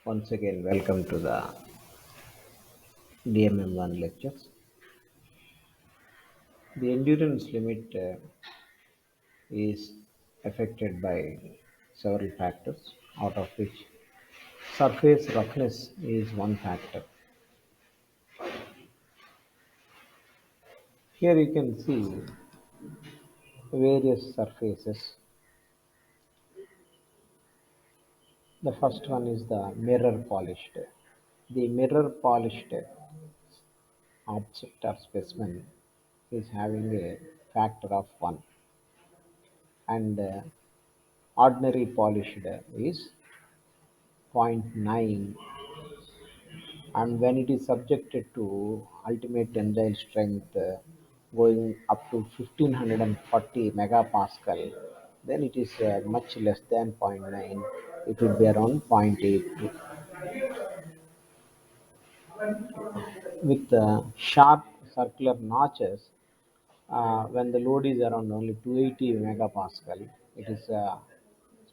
Once again, welcome to the DMM1 lectures. The endurance limit is affected by several factors, out of which surface roughness is one factor. Here you can see various surfaces. The first one is the mirror polished. The mirror polished object or specimen is having a factor of 1, and ordinary polished is zero point 0.9, and when it is subjected to ultimate tensile strength going up to 1540 megapascal, then it is much less than zero point 0.9. It would be around 0.82 with sharp circular notches. When the load is around only 280 megapascal, it is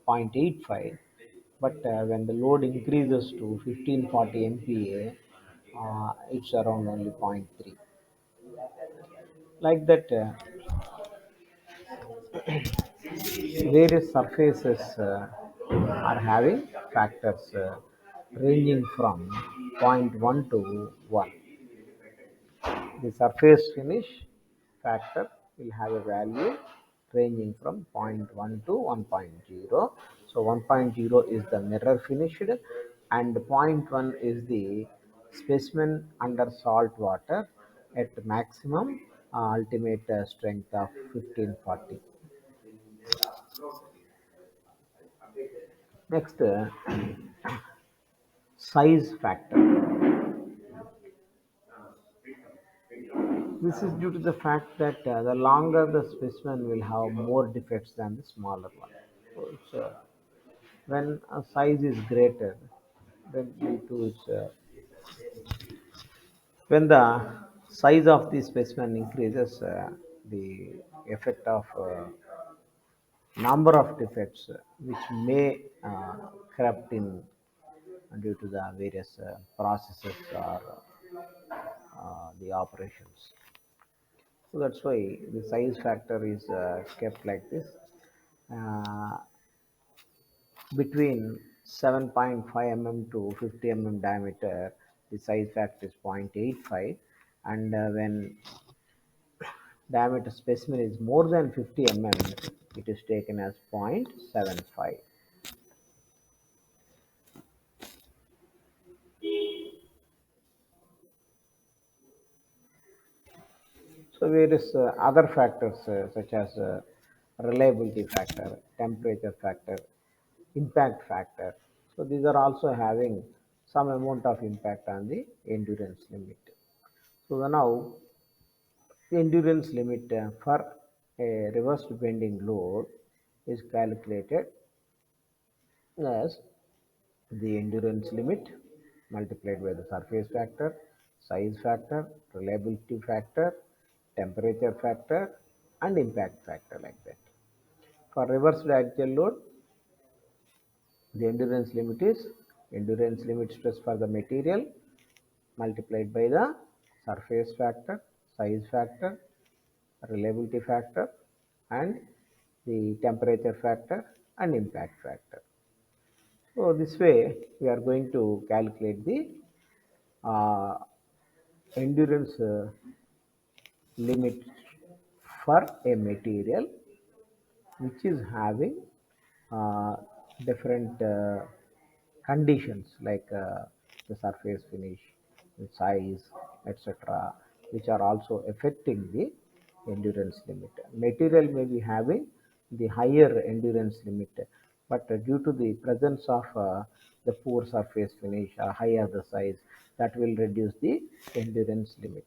0.85. But when the load increases to 1540 MPa, it's around only zero point 0.3. Like that, various surfaces are having factors ranging from zero point 0.1 to 1. The surface finish factor will have a value ranging from zero point 0.1 to 1.0. So 1.0 is the mirror finished, and zero point 0.1 is the specimen under salt water at maximum ultimate strength of 1540. Next, size factor. This is due to the fact that the longer the specimen will have more defects than the smaller one. So when a size is greater, then due to its when the size of the specimen increases, the effect of number of defects which may corrupt in due to the various processes or the operations. So that's why the size factor is kept like this. Uh, Between 7.5 mm to 50 mm diameter, the size factor is 0.85, and when diameter specimen is more than 50 mm, it is taken as 0.75. So various other factors such as reliability factor, temperature factor, impact factor. So these are also having some amount of impact on the endurance limit. So now endurance limit for a reversed bending load is calculated as the endurance limit multiplied by the surface factor, size factor, reliability factor, temperature factor, and impact factor, like that. For reversed axial load, the endurance limit is endurance limit stress for the material multiplied by the surface factor, size factor, reliability factor, and the temperature factor and impact factor. So this way we are going to calculate the uh, endurance limit for a material which is having uh, different conditions like the surface finish, the size, etc., which are also affecting the endurance limit. Material may be having the higher endurance limit, but due to the presence of the poor surface finish or higher the size, that will reduce the endurance limit.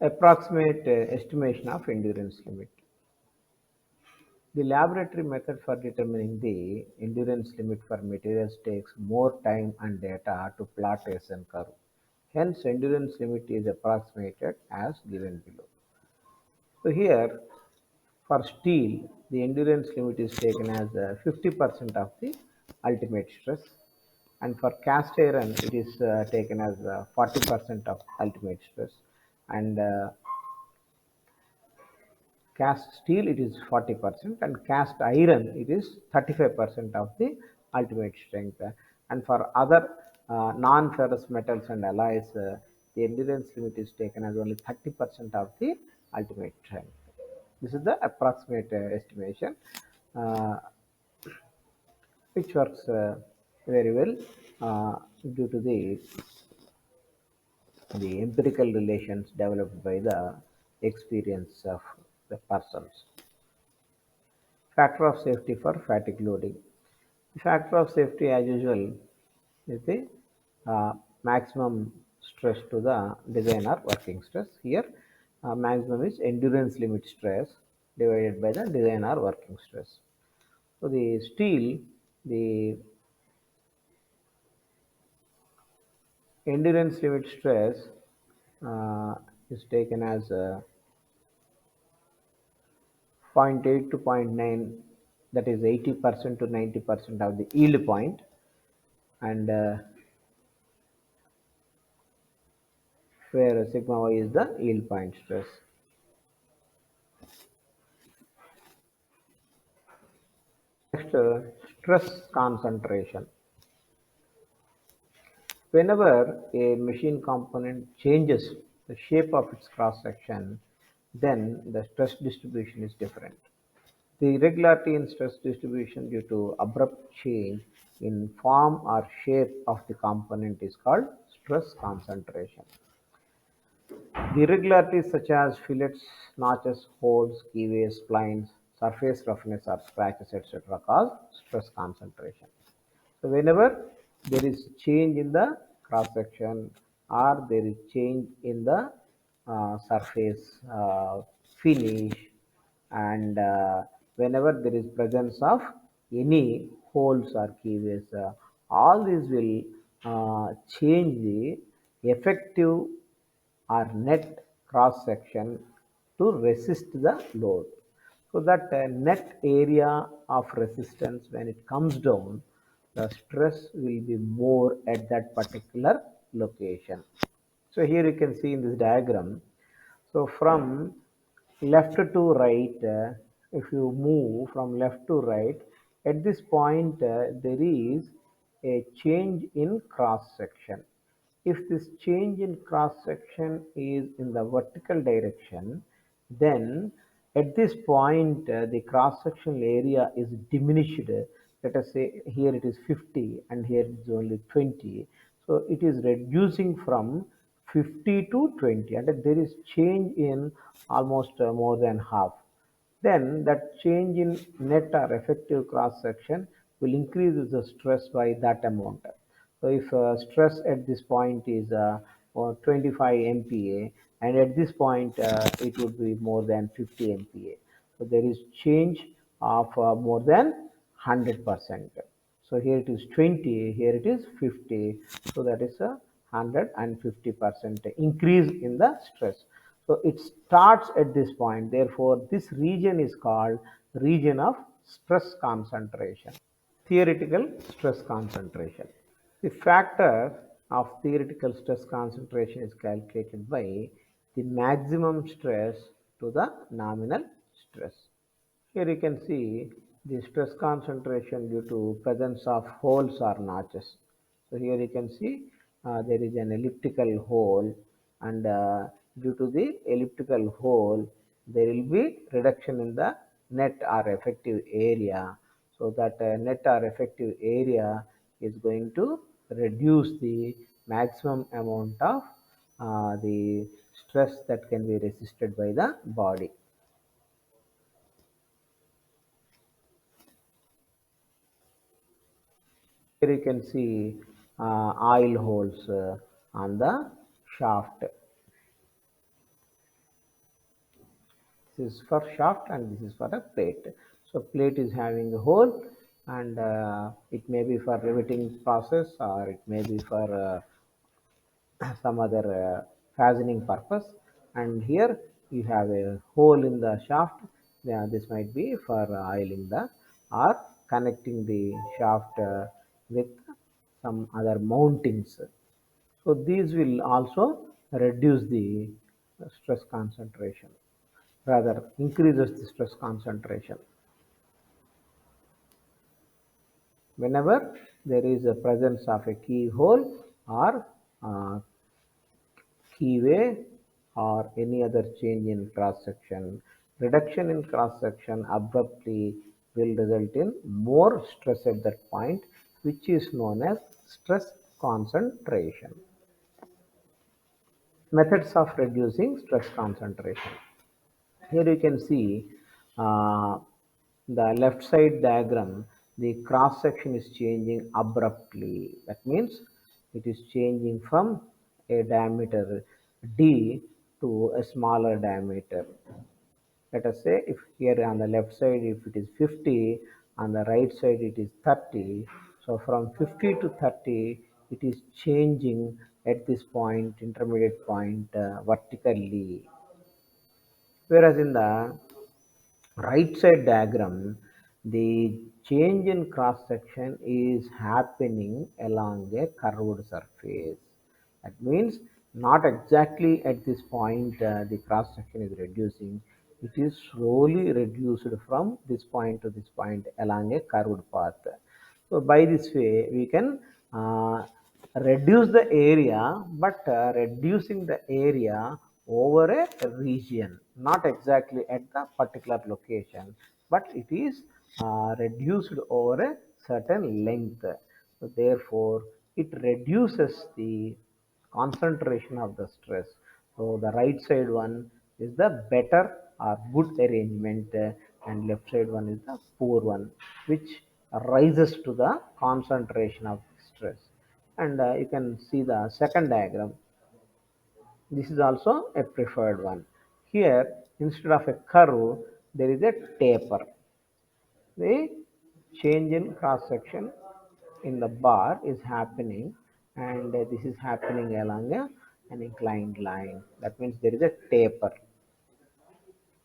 Approximate estimation of endurance limit. The laboratory method for determining the endurance limit for materials takes more time and data to plot a S N curve. Hence, endurance limit is approximated as given below. So here, For steel, the endurance limit is taken as 50% of the ultimate stress, and for cast iron, it is taken as 40% of ultimate stress, and cast steel it is 40%, and cast iron it is 35% of the ultimate strength. And for other non-ferrous metals and alloys, the endurance limit is taken as only 30% of the ultimate strength. This is the approximate estimation, uh, which works very well due to the empirical relations developed by the experience of the persons. Factor of safety for fatigue loading. The factor of safety, as usual, is the maximum stress to the designer working stress. Here, maximum is endurance limit stress divided by the designer working stress. So the steel, the endurance limit stress uh, is taken as zero point 0.8 to zero point 0.9, that is 80% to 90% of the yield point, and where sigma y is the yield point stress. Next, stress concentration. Whenever a machine component changes the shape of its cross section, then the stress distribution is different. The irregularity in stress distribution due to abrupt change in form or shape of the component is called stress concentration. The irregularities such as fillets, notches, holes, keyways, splines, surface roughness or scratches, etc., cause stress concentration. So whenever there is change in the cross section or there is change in the surface finish, and whenever there is presence of any holes or keyways, all these will change the effective or net cross section to resist the load. So that net area of resistance, when it comes down, the stress will be more at that particular location. So here you can see in this diagram. So from left to right, if you move from left to right, at this point there is a change in cross section. If this change in cross section is in the vertical direction, then at this point the cross sectional area is diminished. Let us say here it is 50 and here it is only 20. So it is reducing from 50 to 20, and there is change in almost more than half. Then that change in net or effective cross section will increase the stress by that amount. So if stress at this point is 25 MPa, and at this point it would be more than 50 MPa. So there is change of more than 100%. So here it is 20, here it is 50. So that is a 150% increase in the stress. So it starts at this point. Therefore, this region is called region of stress concentration. Theoretical stress concentration. The factor of theoretical stress concentration is calculated by the maximum stress to the nominal stress. Here you can see the stress concentration due to presence of holes or notches. So here you can see there is an elliptical hole, and due to the elliptical hole there will be reduction in the net or effective area. So that net or effective area is going to reduce the maximum amount of the stress that can be resisted by the body. Here you can see oil holes on the shaft. This is for shaft and this is for a plate. So plate is having a hole, and it may be for riveting process or it may be for some other fastening purpose. And here you have a hole in the shaft, Yeah, this might be for oiling the or connecting the shaft with some other mountings. So these will also reduce the stress concentration, rather increases the stress concentration. Whenever there is a presence of a keyhole or uh, keyway or any other change in cross section, reduction in cross section abruptly will result in more stress at that point, which is known as stress concentration. Methods of reducing stress concentration. Here you can see uh, the left side diagram, the cross section is changing abruptly. That means it is changing from a diameter D to a smaller diameter. Let us say if here on the left side if it is 50, on the right side it is 30. So from 50 to 30 it is changing at this point, intermediate point, vertically. Whereas in the right side diagram, the change in cross section is happening along a curved surface. That means not exactly at this point the cross section is reducing. It is slowly reduced from this point to this point along a curved path. So by this way, we can reduce the area, but reducing the area over a region, not exactly at the particular location, but it is reduced over a certain length. So therefore, it reduces the concentration of the stress. So the right side one is the better or good arrangement, and left side one is the poor one, which rises to the concentration of stress. And you can see the second diagram. This is also a preferred one. Here, instead of a curve, there is a taper. The change in cross section in the bar is happening, and this is happening along an inclined line. That means there is a taper.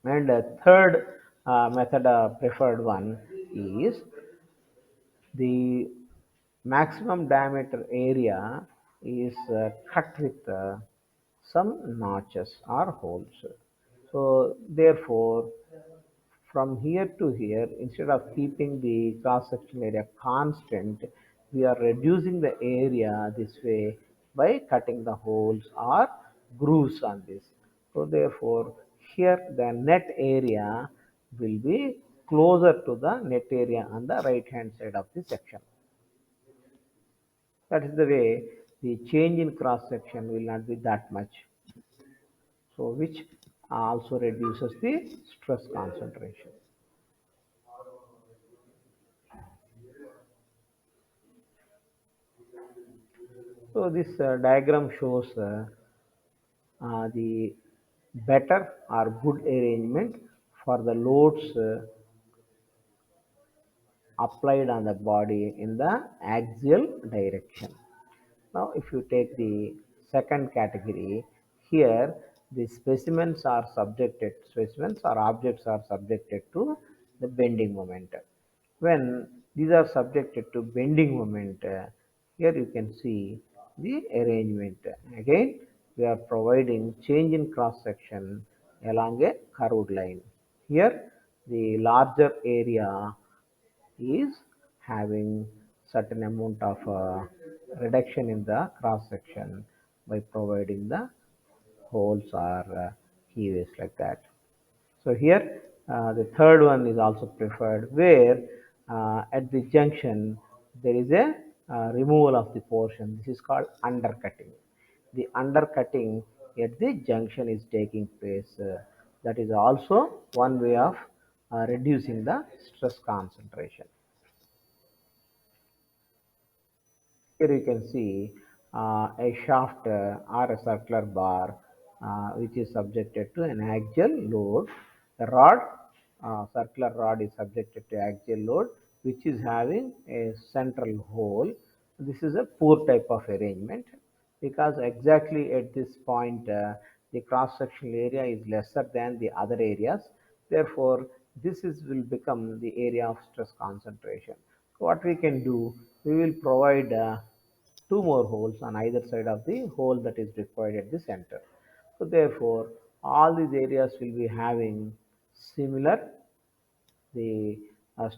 And third method preferred one is the maximum diameter area is cut with some notches or holes. So therefore, from here to here, instead of keeping the cross section area constant, we are reducing the area this way by cutting the holes or grooves on this. So therefore, here the net area will be closer to the net area on the right hand side of the section. That is the way the change in cross section will not be that much. So which also reduces the stress concentration. So this diagram shows the better or good arrangement for the loads applied on the body in the axial direction. Now, if you take the second category, here the specimens or objects are subjected to the bending moment. When these are subjected to bending moment, here you can see the arrangement. Again, we are providing change in cross section along a curved line. Here, the larger area is having certain amount of reduction in the cross section by providing the holes or keyways like that. So here the third one is also preferred, where at the junction there is a removal of the portion. This is called undercutting. The undercutting at the junction is taking place. That is also one way of reducing the stress concentration. Here you can see a shaft or a circular bar which is subjected to an axial load. The rod, circular rod is subjected to axial load which is having a central hole. This is a poor type of arrangement because exactly at this point the cross sectional area is lesser than the other areas. Therefore, this is will become the area of stress concentration. So what we can do, we will provide two more holes on either side of the hole that is required at the center. So therefore, all these areas will be having similar the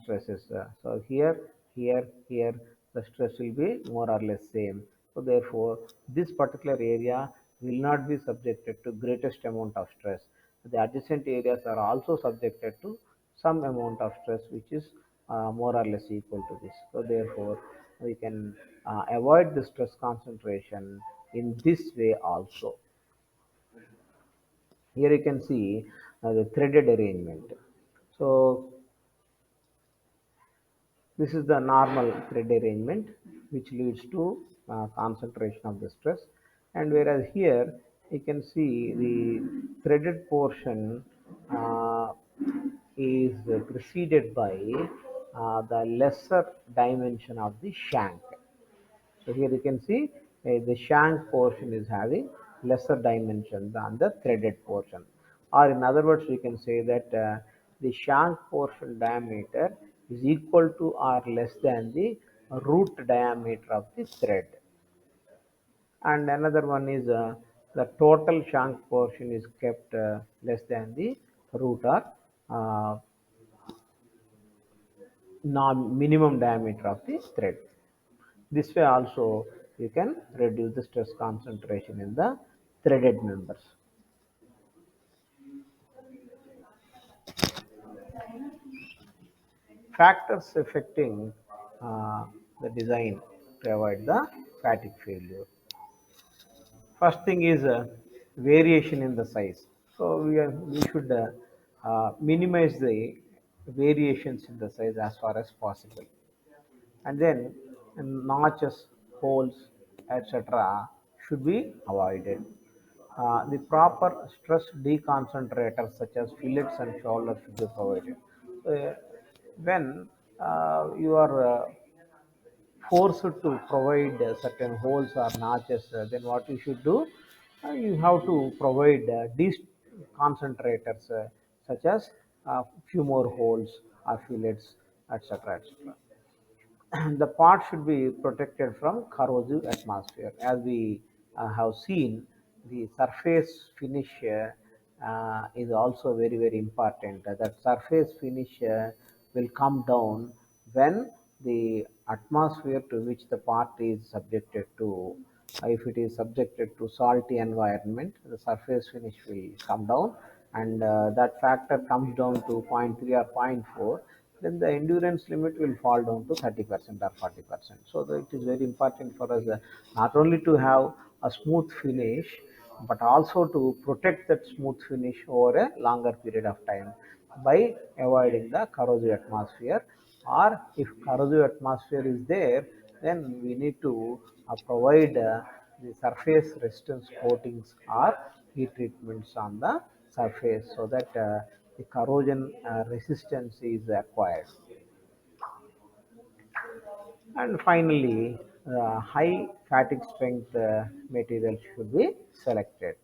stresses. So here, the stress will be more or less same. So therefore, this particular area will not be subjected to greatest amount of stress. The adjacent areas are also subjected to some amount of stress, which is more or less equal to this. So therefore, we can avoid the stress concentration in this way also. Here you can see the threaded arrangement. So this is the normal thread arrangement which leads to concentration of the stress, and whereas here you can see the threaded portion uh, is preceded by the lesser dimension of the shank. So here you can see the shank portion is having lesser dimension than the threaded portion. Or in other words, we can say that the shank portion diameter is equal to or less than the root diameter of the thread. And another one is the total shank portion is kept less than the root or uh, minimum diameter of the thread. This way also you can reduce the stress concentration in the threaded members. Factors affecting the design to avoid the fatigue failure. First thing is variation in the size. So we should minimize the variations in the size as far as possible. And then notches, holes, etc. should be avoided. The proper stress deconcentrators such as fillets and shoulders should be provided. When you are forced to provide certain holes or notches, then what you should do, you have to provide these concentrators such as few more holes or fillets, etc. etc. The part should be protected from corrosive atmosphere. As we have seen, the surface finish is also very, very important. That surface finish will come down when the atmosphere to which the part is subjected to, if it is subjected to salty environment, the surface finish will come down, and that factor comes down to zero point 0.3 or zero point 0.4, then the endurance limit will fall down to 30% or 40%. So it is very important for us not only to have a smooth finish, but also to protect that smooth finish over a longer period of time by avoiding the corrosive atmosphere. Or if corrosive atmosphere is there, then we need to provide the surface resistance coatings or heat treatments on the surface so that the corrosion resistance is acquired. And finally, high fatigue strength material should be selected.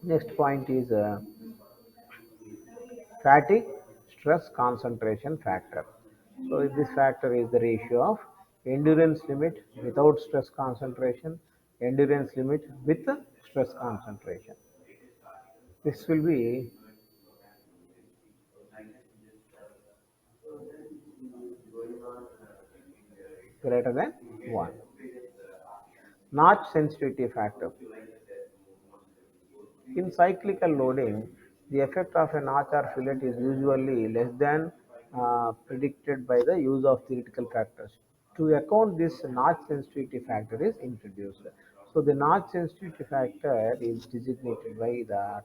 Next point is fatigue stress concentration factor. So this factor is the ratio of endurance limit without stress concentration, endurance limit with stress concentration. This will be greater than 1. Notch sensitivity factor. In cyclical loading, the effect of a notch or fillet is usually less than predicted by the use of theoretical factors. To account this, notch sensitivity factor is introduced. So the notch sensitivity factor is designated by the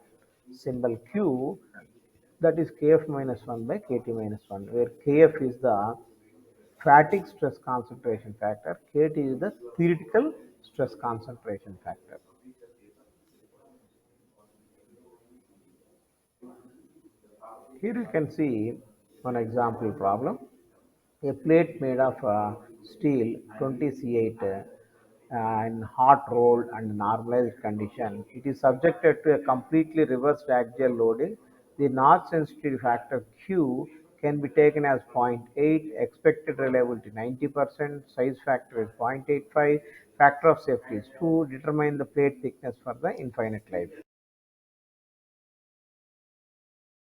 symbol Q, that is Kf minus 1 by Kt minus 1, where Kf is the fatigue stress concentration factor, Kt is the theoretical stress concentration factor. Here you can see one example problem. A plate made of steel 20C8 in hot rolled and normalized condition, it is subjected to a completely reversed axial loading. The notch sensitivity factor Q can be taken as zero point 0.8, expected reliability 90%, size factor is 0.85, factor of safety is 2, determine the plate thickness for the infinite life.